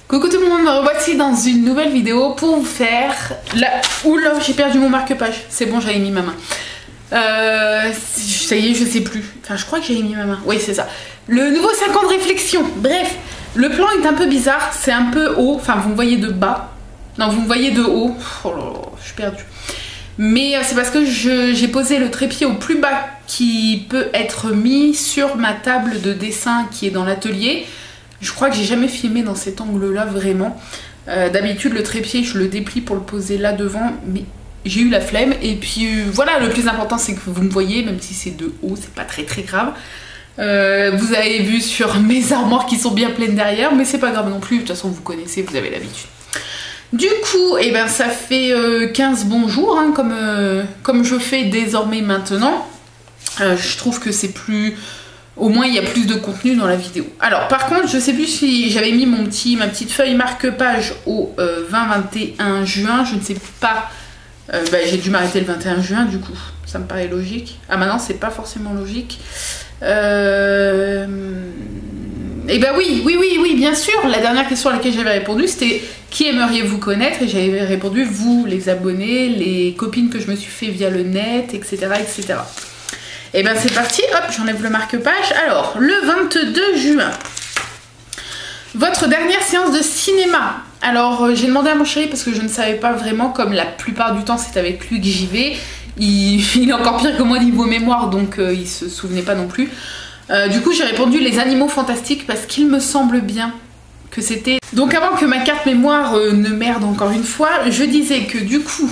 Coucou tout le monde, me revoici dans une nouvelle vidéo pour vous faire la... Oula, j'ai perdu mon marque-page. C'est bon, j'avais mis ma main. Ça y est, je sais plus. Enfin, je crois que j'avais mis ma main. Oui, c'est ça. Le nouveau 5 ans de réflexion. Bref, le plan est un peu bizarre. C'est un peu haut. Enfin, vous me voyez de bas. Non, vous me voyez de haut. Oh là là, je suis perdue. Mais c'est parce que j'ai posé le trépied au plus bas qui peut être mis sur ma table de dessin qui est dans l'atelier. Je crois que j'ai jamais filmé dans cet angle-là vraiment. D'habitude, le trépied, je le déplie pour le poser là devant, mais j'ai eu la flemme. Et puis voilà, le plus important, c'est que vous me voyez, même si c'est de haut, c'est pas très grave. Vous avez vu sur mes armoires qui sont bien pleines derrière, mais c'est pas grave non plus. De toute façon, vous connaissez, vous avez l'habitude. Du coup, eh ben, ça fait 15 bons jours, hein, comme je fais désormais maintenant. Je trouve que c'est plus... Au moins, il y a plus de contenu dans la vidéo. Alors, par contre, je sais plus si j'avais mis ma petite feuille marque-page au 20-21 juin. Je ne sais pas. J'ai dû m'arrêter le 21 juin, du coup. Ça me paraît logique. Ah, maintenant, c'est pas forcément logique. Eh ben oui, bien sûr. La dernière question à laquelle j'avais répondu, c'était qui aimeriez-vous connaître? Et j'avais répondu vous, les abonnés, les copines que je me suis fait via le net, etc., etc. Et ben c'est parti, hop, j'enlève le marque-page. Alors, le 22 juin, votre dernière séance de cinéma. Alors, j'ai demandé à mon chéri parce que je ne savais pas vraiment, comme la plupart du temps c'est avec lui que j'y vais. Il est encore pire que moi niveau mémoire, donc il se souvenait pas non plus. Du coup, j'ai répondu les animaux fantastiques parce qu'il me semble bien que c'était... Donc avant que ma carte mémoire ne merde encore une fois, je disais que du coup...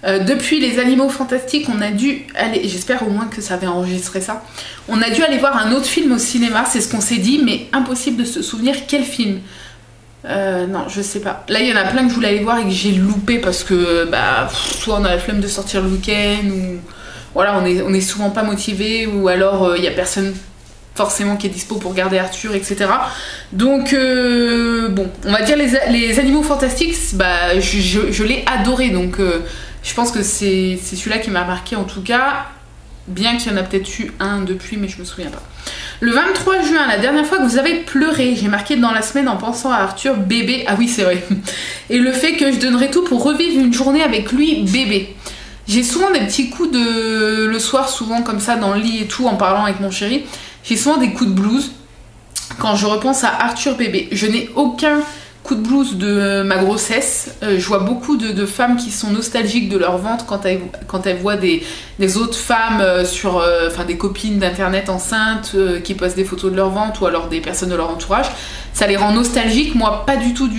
depuis les animaux fantastiques, on a dû aller, j'espère au moins que ça avait enregistré ça, on a dû aller voir un autre film au cinéma, c'est ce qu'on s'est dit, mais impossible de se souvenir quel film. Non, je sais pas. Là, il y en a plein que je voulais aller voir et que j'ai loupé parce que, soit on a la flemme de sortir le week-end, ou voilà, on est souvent pas motivé, ou alors il y a personne forcément qui est dispo pour regarder Arthur, etc. Donc, bon, on va dire les animaux fantastiques, je l'ai adoré, donc... je pense que c'est celui-là qui m'a marqué en tout cas, bien qu'il y en a peut-être eu un depuis, mais je me souviens pas. Le 23 juin, la dernière fois que vous avez pleuré, j'ai marqué dans la semaine en pensant à Arthur, bébé, ah oui c'est vrai, et le fait que je donnerais tout pour revivre une journée avec lui, bébé. J'ai souvent des petits coups de... le soir, souvent comme ça, dans le lit et tout, en parlant avec mon chéri, j'ai souvent des coups de blues quand je repense à Arthur, bébé. Je n'ai aucun... coup de blues de ma grossesse. Je vois beaucoup de femmes qui sont nostalgiques de leur ventre quand elles voient des autres femmes des copines d'internet enceintes qui postent des photos de leur ventre ou alors des personnes de leur entourage. Ça les rend nostalgiques. Moi, pas du tout.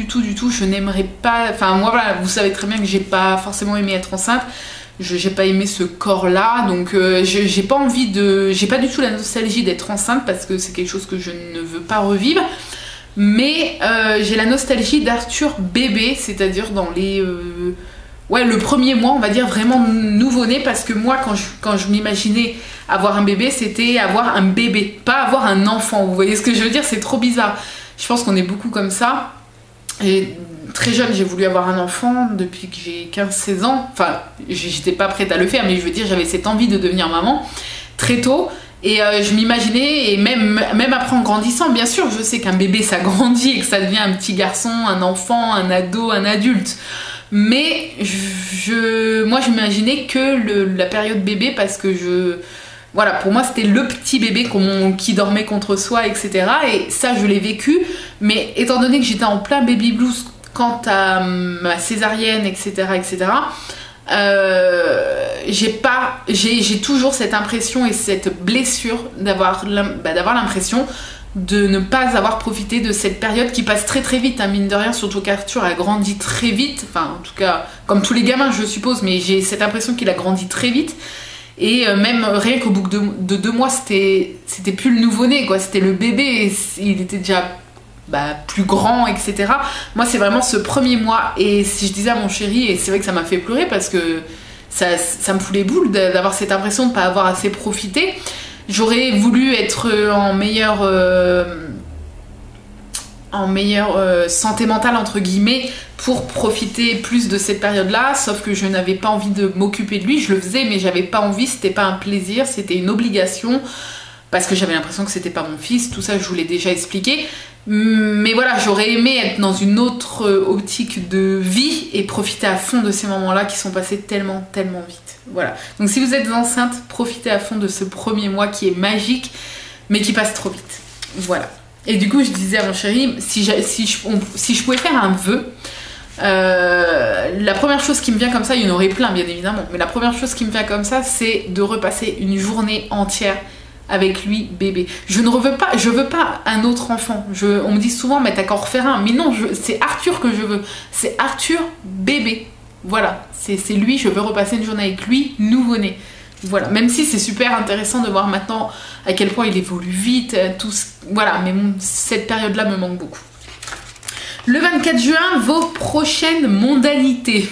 Je n'aimerais pas... Enfin, moi, voilà, vous savez très bien que j'ai pas forcément aimé être enceinte. J'ai pas aimé ce corps-là, donc j'ai pas envie de... J'ai pas du tout la nostalgie d'être enceinte parce que c'est quelque chose que je ne veux pas revivre. Mais j'ai la nostalgie d'Arthur bébé, c'est-à-dire dans les... le premier mois, on va dire vraiment nouveau-né, parce que moi, quand je m'imaginais avoir un bébé, c'était avoir un bébé, pas avoir un enfant. Vous voyez ce que je veux dire? C'est trop bizarre. Je pense qu'on est beaucoup comme ça. Et très jeune, j'ai voulu avoir un enfant depuis que j'ai 15-16 ans. Enfin, j'étais pas prête à le faire, mais je veux dire, j'avais cette envie de devenir maman très tôt. Et je m'imaginais, et même après en grandissant, bien sûr, je sais qu'un bébé ça grandit et que ça devient un petit garçon, un enfant, un ado, un adulte. Mais moi je m'imaginais que la période bébé parce que voilà, pour moi c'était le petit bébé qui dormait contre soi, etc. Et ça je l'ai vécu, mais étant donné que j'étais en plein baby blues quant à ma césarienne, etc., etc., j'ai toujours cette impression et cette blessure d'avoir l'impression de ne pas avoir profité de cette période qui passe très vite, hein, mine de rien, surtout qu'Arthur a grandi très vite, enfin en tout cas comme tous les gamins je suppose, mais j'ai cette impression qu'il a grandi très vite et même rien qu'au bout de 2 mois c'était plus le nouveau-né quoi, c'était le bébé, il était déjà plus grand, etc. Moi c'est vraiment ce premier mois, et si je disais à mon chéri, et c'est vrai que ça m'a fait pleurer parce que ça me fout les boules d'avoir cette impression de ne pas avoir assez profité. J'aurais voulu être en meilleure santé mentale entre guillemets pour profiter plus de cette période-là, sauf que je n'avais pas envie de m'occuper de lui. Je le faisais, mais j'avais pas envie, c'était pas un plaisir, c'était une obligation, parce que j'avais l'impression que c'était pas mon fils. Tout ça, je vous l'ai déjà expliqué. Mais voilà, j'aurais aimé être dans une autre optique de vie et profiter à fond de ces moments-là qui sont passés tellement, tellement vite. Voilà. Donc si vous êtes enceinte, profitez à fond de ce premier mois qui est magique, mais qui passe trop vite. Voilà. Et du coup, je disais à mon chéri, si je pouvais faire un vœu, la première chose qui me vient comme ça, il y en aurait plein bien évidemment, mais la première chose qui me vient comme ça, c'est de repasser une journée entière avec lui, bébé. Je veux pas un autre enfant. On me dit souvent, mais t'as qu'à en refaire un. Mais non, c'est Arthur que je veux. C'est Arthur, bébé. Voilà, c'est lui, je veux repasser une journée avec lui, nouveau-né. Voilà, même si c'est super intéressant de voir maintenant à quel point il évolue vite, voilà, mais cette période-là me manque beaucoup. Le 24 juin, vos prochaines mondanités.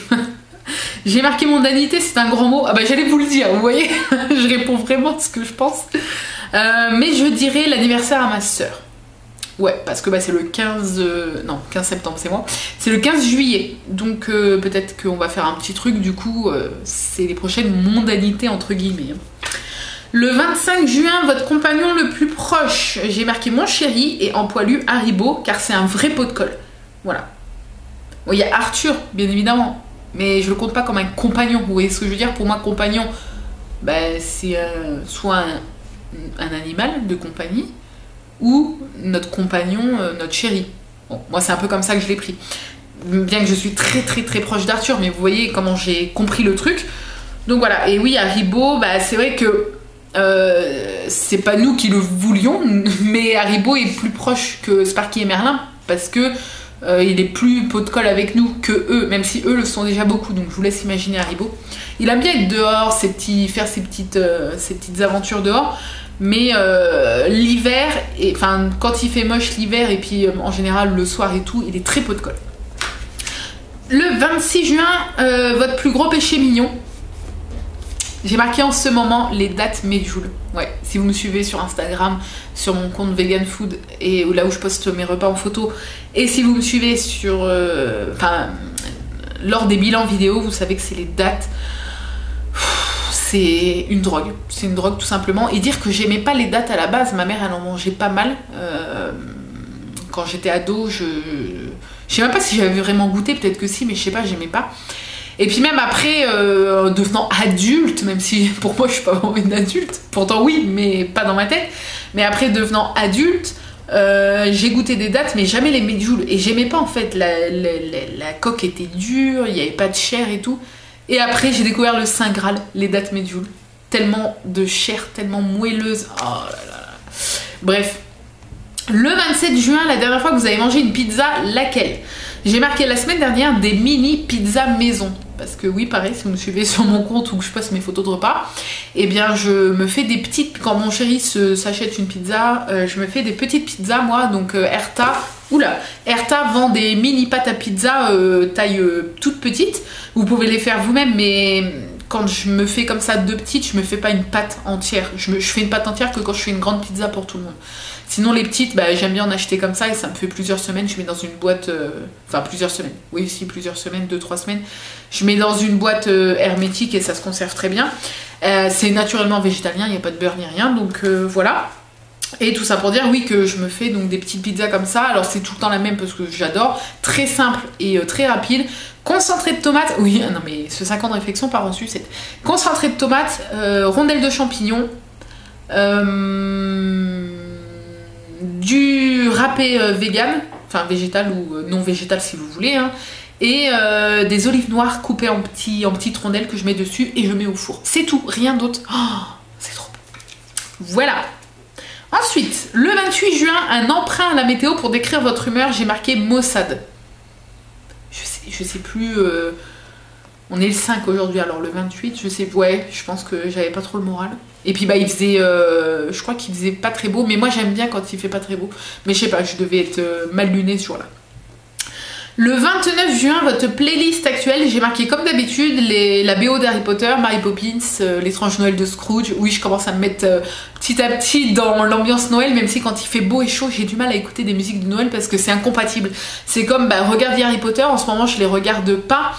J'ai marqué mondanité, c'est un grand mot. Ah bah j'allais vous le dire, vous voyez. Je réponds vraiment ce que je pense. Mais je dirais l'anniversaire à ma sœur. Ouais, parce que bah, c'est le 15... non, 15 septembre, c'est moi. C'est le 15 juillet. Donc peut-être qu'on va faire un petit truc. Du coup, c'est les prochaines mondanités, entre guillemets. Le 25 juin, votre compagnon le plus proche. J'ai marqué mon chéri et en poilu Haribo, car c'est un vrai pot de colle. Voilà. Bon, il y a Arthur, bien évidemment. Mais je le compte pas comme un compagnon. Vous voyez ce que je veux dire? Pour moi, compagnon, bah, c'est soit un animal de compagnie ou notre compagnon, notre chéri. Bon, moi, c'est un peu comme ça que je l'ai pris. Bien que je suis très très très proche d'Arthur, mais vous voyez comment j'ai compris le truc. Donc voilà. Et oui, Haribo, bah, c'est vrai que c'est pas nous qui le voulions, mais Haribo est plus proche que Sparky et Merlin parce que il est plus pot de colle avec nous que eux, même si eux le sont déjà beaucoup, donc je vous laisse imaginer Haribo. Il aime bien être dehors, faire ses petites aventures dehors, mais l'hiver, enfin quand il fait moche l'hiver et puis en général le soir et tout, il est très pot de colle. Le 26 juin, votre plus gros péché mignon. J'ai marqué en ce moment les dates Medjool. Ouais, si vous me suivez sur Instagram, sur mon compte Vegan Food, et là où je poste mes repas en photo, et si vous me suivez sur, lors des bilans vidéo, vous savez que c'est les dates. C'est une drogue. C'est une drogue tout simplement. Et dire que j'aimais pas les dates à la base, ma mère elle en mangeait pas mal. Quand j'étais ado, je sais même pas si j'avais vraiment goûté, peut-être que si, mais je sais pas, j'aimais pas. Et puis même après, devenant adulte, même si pour moi je suis pas vraiment une adulte, pourtant oui, mais pas dans ma tête, mais après devenant adulte, j'ai goûté des dattes, mais jamais les Medjool. Et j'aimais pas en fait, la coque était dure, il n'y avait pas de chair et tout. Et après j'ai découvert le Saint Graal, les dattes Medjool. Tellement de chair, tellement moelleuse. Oh là là là. Bref. Le 27 juin, la dernière fois que vous avez mangé une pizza, laquelle? J'ai marqué la semaine dernière des mini pizzas maison. Parce que oui, pareil, si vous me suivez sur mon compte ou que je poste mes photos de repas, eh bien je me fais des petites... Quand mon chéri s'achète une pizza, je me fais des petites pizzas, moi. Donc Erta, Erta vend des mini pâtes à pizza taille toute petite. Vous pouvez les faire vous-même, mais quand je me fais comme ça deux petites, je me fais pas une pâte entière. Je fais une pâte entière que quand je fais une grande pizza pour tout le monde. Sinon les petites, bah, j'aime bien en acheter comme ça et ça me fait plusieurs semaines. Je mets dans une boîte, enfin plusieurs semaines, oui si plusieurs semaines, 2-3 semaines. Je mets dans une boîte hermétique et ça se conserve très bien. C'est naturellement végétalien, il n'y a pas de beurre ni rien, donc voilà. Et tout ça pour dire oui que je me fais donc des petites pizzas comme ça. Alors c'est tout le temps la même parce que j'adore. Très simple et très rapide. Concentré de tomates, oui, non mais ce 5 ans de réflexion part en sucette. Concentré de tomates, rondelles de champignons, du râpé vegan, enfin végétal ou non végétal si vous voulez, hein, et des olives noires coupées en petites rondelles que je mets dessus et je mets au four. C'est tout, rien d'autre. Oh, c'est trop bon. Voilà. Ensuite, le 28 juin, un emprunt à la météo pour décrire votre humeur, j'ai marqué maussade. Je sais plus... on est le 5 aujourd'hui, alors le 28, je sais... Ouais, je pense que j'avais pas trop le moral. Et puis bah il faisait... je crois qu'il faisait pas très beau, mais moi j'aime bien quand il fait pas très beau. Mais je sais pas, je devais être mal lunée ce jour-là. Le 29 juin, votre playlist actuelle, j'ai marqué comme d'habitude la BO d'Harry Potter, Mary Poppins, l'étrange Noël de Scrooge. Oui, je commence à me mettre petit à petit dans l'ambiance Noël, même si quand il fait beau et chaud, j'ai du mal à écouter des musiques de Noël parce que c'est incompatible. C'est comme, regarder Harry Potter, en ce moment je les regarde pas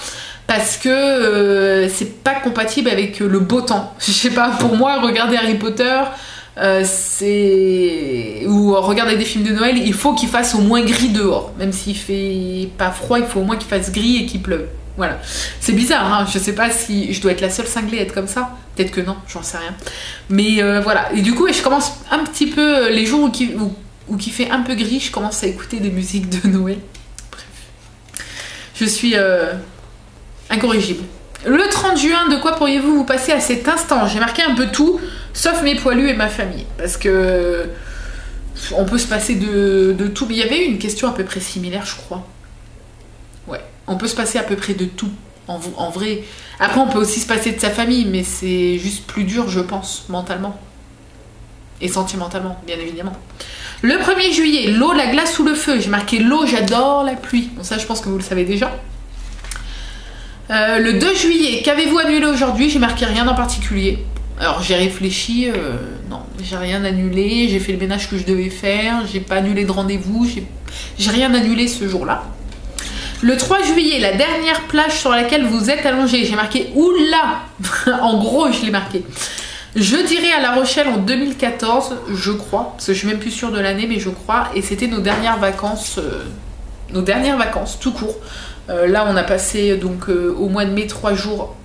parce que c'est pas compatible avec le beau temps. Je sais pas, pour moi, regarder Harry Potter... ou regarder des films de Noël, il faut qu'il fasse au moins gris dehors, même s'il fait pas froid, il faut au moins qu'il fasse gris et qu'il pleuve. Voilà, c'est bizarre, hein, je sais pas si je dois être la seule cinglée à être comme ça, peut-être que non, j'en sais rien, mais voilà. Et du coup, je commence un petit peu les jours où il fait un peu gris, je commence à écouter des musiques de Noël. Bref, je suis incorrigible. Le 30 juin, de quoi pourriez-vous vous passer à cet instant? J'ai marqué un peu tout, sauf mes poilus et ma famille. Parce que on peut se passer de tout. Mais il y avait eu une question à peu près similaire, je crois. Ouais, on peut se passer à peu près de tout, en vrai. Après, on peut aussi se passer de sa famille, mais c'est juste plus dur, je pense, mentalement. Et sentimentalement, bien évidemment. Le 1er juillet, l'eau, la glace ou le feu? J'ai marqué l'eau, j'adore la pluie. Bon, ça, je pense que vous le savez déjà. Le 2 juillet, qu'avez-vous annulé aujourd'hui? J'ai marqué rien en particulier. Alors j'ai réfléchi, non, j'ai rien annulé, j'ai fait le ménage que je devais faire, j'ai pas annulé de rendez-vous, j'ai rien annulé ce jour-là. Le 3 juillet, la dernière plage sur laquelle vous êtes allongé, j'ai marqué oula. En gros, je l'ai marqué. Je dirais à La Rochelle en 2014, je crois, parce que je suis même plus sûre de l'année, mais je crois, et c'était nos dernières vacances tout court. Là, on a passé donc au mois de mai 3 jours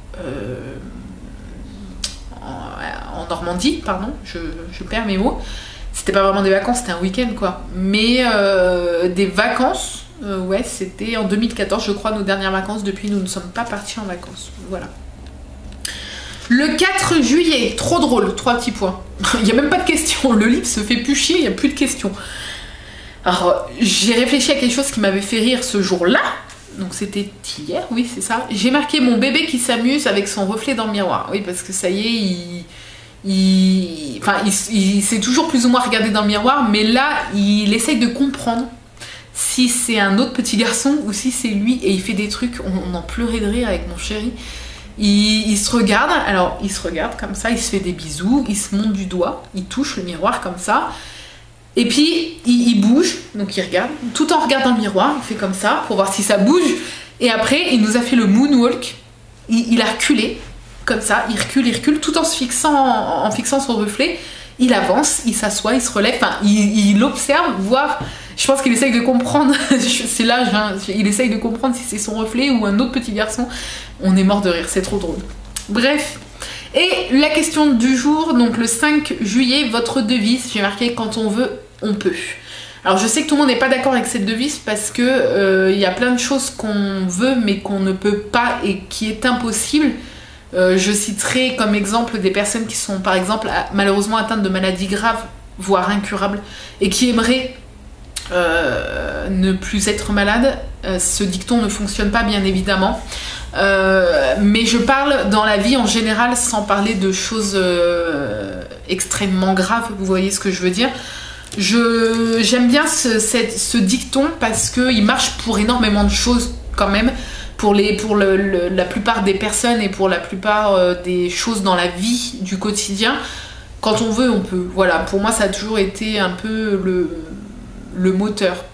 en Normandie, pardon, je perds mes mots. C'était pas vraiment des vacances, c'était un week-end quoi. Mais des vacances, ouais, c'était en 2014, je crois, nos dernières vacances. Depuis, nous ne sommes pas partis en vacances. Voilà. Le 4 juillet, trop drôle, 3 petits points. Il n'y a même pas de questions. Le livre se fait plus chier, il n'y a plus de questions. Alors, j'ai réfléchi à quelque chose qui m'avait fait rire ce jour-là. Donc c'était hier, oui c'est ça. J'ai marqué mon bébé qui s'amuse avec son reflet dans le miroir. Oui parce que ça y est, il s'est toujours plus ou moins regardé dans le miroir, mais là il essaye de comprendre si c'est un autre petit garçon ou si c'est lui, et il fait des trucs, on en pleurait de rire avec mon chéri. Il se regarde, alors il se regarde comme ça, il se fait des bisous, il se monte du doigt, il touche le miroir comme ça. Et puis, il bouge, donc il regarde, tout en regardant le miroir, il fait comme ça, pour voir si ça bouge. Et après, il nous a fait le moonwalk. Il a reculé, comme ça, il recule, tout en se fixant, en fixant son reflet. Il avance, il s'assoit, il se relève, enfin, il observe, voire, je pense qu'il essaye de comprendre, c'est l'âge, hein, il essaye de comprendre si c'est son reflet ou un autre petit garçon. On est mort de rire, c'est trop drôle. Bref. Et la question du jour, donc le 5 juillet, votre devise, j'ai marqué quand on veut, on peut. Alors je sais que tout le monde n'est pas d'accord avec cette devise parce que y a plein de choses qu'on veut mais qu'on ne peut pas et qui est impossible. Je citerai comme exemple des personnes qui sont par exemple malheureusement atteintes de maladies graves, voire incurables, et qui aimeraient ne plus être malades. Ce dicton ne fonctionne pas bien évidemment. Mais je parle dans la vie en général sans parler de choses extrêmement graves, vous voyez ce que je veux dire. J'aime bien ce dicton parce qu'il marche pour énormément de choses quand même, pour la plupart des personnes et pour la plupart des choses dans la vie du quotidien. Quand on veut, on peut. Voilà, pour moi ça a toujours été un peu le moteur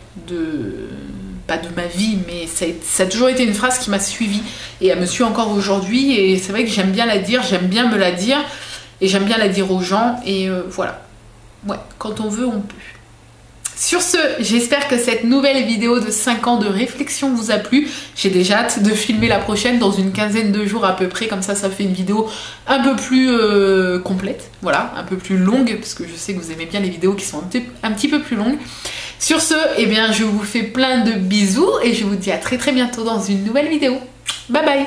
pas de ma vie, mais ça a toujours été une phrase qui m'a suivie et elle me suit encore aujourd'hui, et c'est vrai que j'aime bien la dire, j'aime bien me la dire et j'aime bien la dire aux gens, et voilà. Ouais, quand on veut, on peut. Sur ce, j'espère que cette nouvelle vidéo de 5 ans de réflexion vous a plu. J'ai déjà hâte de filmer la prochaine dans une quinzaine de jours à peu près, comme ça fait une vidéo un peu plus complète, voilà, un peu plus longue, parce que je sais que vous aimez bien les vidéos qui sont un petit peu plus longues. Sur ce, eh bien, je vous fais plein de bisous et je vous dis à très bientôt dans une nouvelle vidéo. Bye bye!